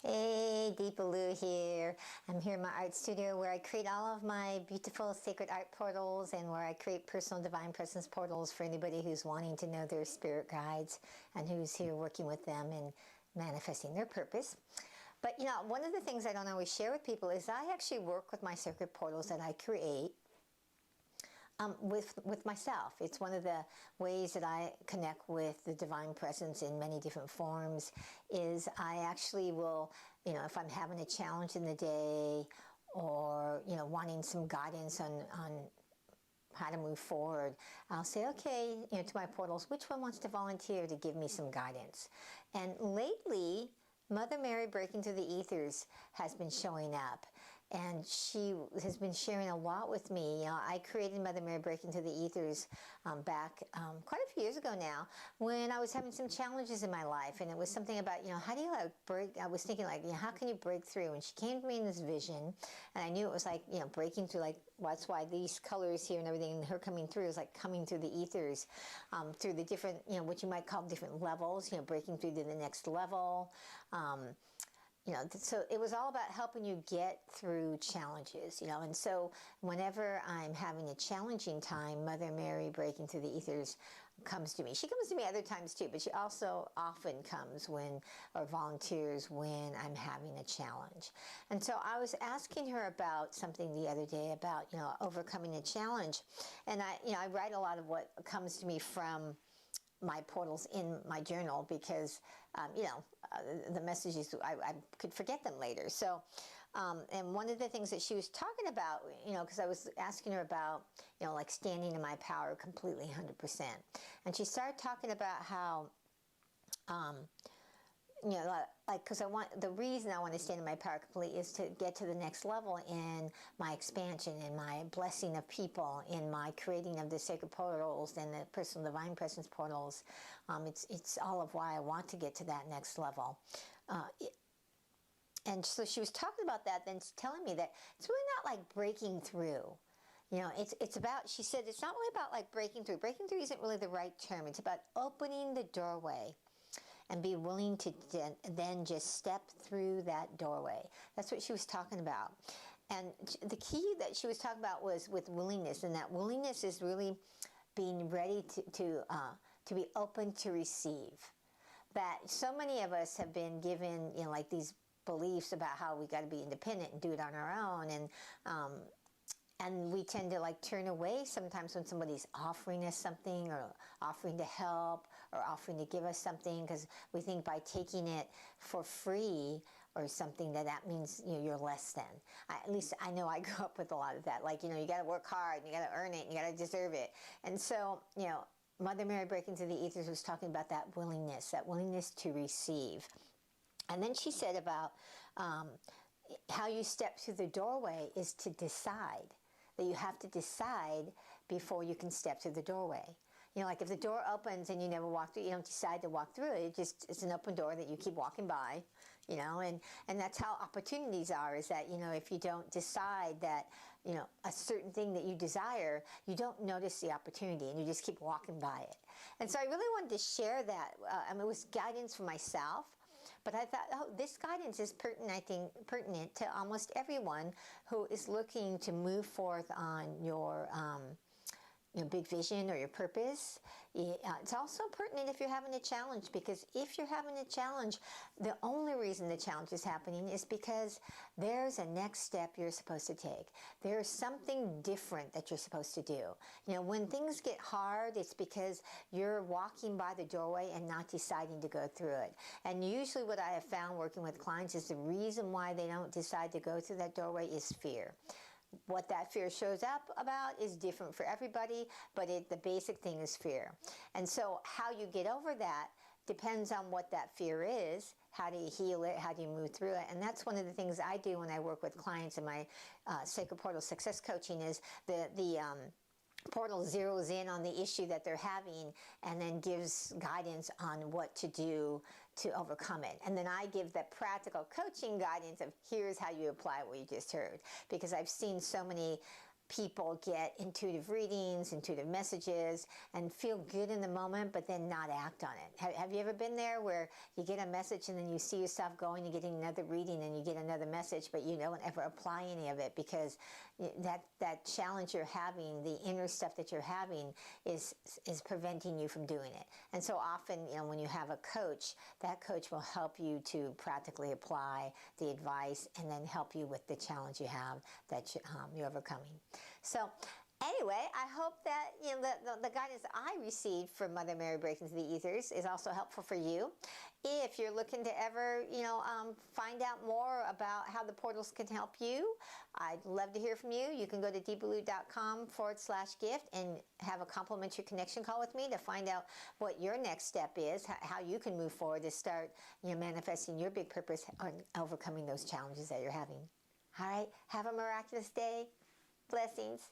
Hey, Deepa here. I'm here in my art studio where I create all of my beautiful sacred art portals and where I create personal divine presence portals for anybody who's wanting to know their spirit guides and who's here working with them and manifesting their purpose. But you know, one of the things I don't always share with people is I actually work with my sacred portals that I create with myself. It's one of the ways that I connect with the divine presence in many different forms. Is I actually will, you know, if I'm having a challenge in the day, or you know, wanting some guidance on how to move forward, I'll say, okay, you know, to my portals, which one wants to volunteer to give me some guidance? And lately, Mother Mary breaking through the ethers has been showing up, and she has been sharing a lot with me. You know, I created Mother Mary breaking through the ethers back quite a few years ago now, when I was having some challenges in my life, and it was something about, you know, how do you like break? I was thinking like, you know, how can you break through? And she came to me in this vision, and I knew it was like, you know, breaking through. Like, well, that's why these colors here and everything, and her coming through is like coming through the ethers, through the different, you know, what you might call different levels. You know, breaking through to the next level. You know, so it was all about helping you get through challenges, you know. And so whenever I'm having a challenging time, Mother Mary breaking through the ethers comes to me. She comes to me other times too, but she also often comes when, or volunteers when I'm having a challenge. And so I was asking her about something the other day about, you know, overcoming a challenge. And I write a lot of what comes to me from my portals in my journal, because the messages, I could forget them later. So and one of the things that she was talking about, you know, because I was asking her about, you know, like standing in my power completely 100%, and she started talking about how you know, like, because the reason I want to stand in my power completely is to get to the next level in my expansion, in my blessing of people, in my creating of the sacred portals and the personal divine presence portals. It's all of why I want to get to that next level. And so she was talking about that, then telling me that it's really not like breaking through. You know, it's about, she said, it's not really about like breaking through. Breaking through isn't really the right term. It's about opening the doorway and be willing to then just step through that doorway. That's what she was talking about. And the key that she was talking about was with willingness, and that willingness is really being ready to be open to receive. That so many of us have been given, you know, like these beliefs about how we got to be independent and do it on our own, and we tend to like turn away sometimes when somebody's offering us something, or offering to help, or offering to give us something, because we think by taking it for free or something that means, you know, you're less than. At least I know I grew up with a lot of that. Like, you know, you got to work hard, and you got to earn it, and you got to deserve it. And so, you know, Mother Mary breaking through the ethers was talking about that willingness to receive. And then she said about how you step through the doorway is to decide. That you have to decide before you can step through the doorway. You know, like if the door opens and you never walk through, you don't decide to walk through it. It's an open door that you keep walking by, you know, and that's how opportunities are, is that, you know, if you don't decide that, you know, a certain thing that you desire, you don't notice the opportunity and you just keep walking by it. And so I really wanted to share that. I mean, it was guidance for myself. But I thought, oh, this guidance is pertinent to almost everyone who is looking to move forth on your big vision or your purpose. It's also pertinent if you're having a challenge, because if you're having a challenge, the only reason the challenge is happening is because there's a next step you're supposed to take. There's something different that you're supposed to do. You know, when things get hard, it's because you're walking by the doorway and not deciding to go through it. And usually what I have found working with clients is the reason why they don't decide to go through that doorway is fear. What that fear shows up about is different for everybody, but the basic thing is fear. And so how you get over that depends on what that fear is. How do you heal it? How do you move through it? And that's one of the things I do when I work with clients in my Sacred Portal Success Coaching, is the portal zeroes in on the issue that they're having and then gives guidance on what to do to overcome it. And then I give the practical coaching guidance of here's how you apply what you just heard. Because I've seen so many people get intuitive readings, intuitive messages, and feel good in the moment, but then not act on it. Have you ever been there where you get a message and then you see yourself going and getting another reading and you get another message, but you don't ever apply any of it because that challenge you're having, the inner stuff that you're having is preventing you from doing it. And so often, when you have a coach, that coach will help you to practically apply the advice and then help you with the challenge you have that you're overcoming. So anyway, I hope that the guidance I received from Mother Mary Breaking Through the Ethers is also helpful for you. If you're looking to ever, find out more about how the portals can help you, I'd love to hear from you. You can go to deepaloo.com/gift and have a complimentary connection call with me to find out what your next step is, how you can move forward to start, manifesting your big purpose on overcoming those challenges that you're having. All right, have a miraculous day. Blessings.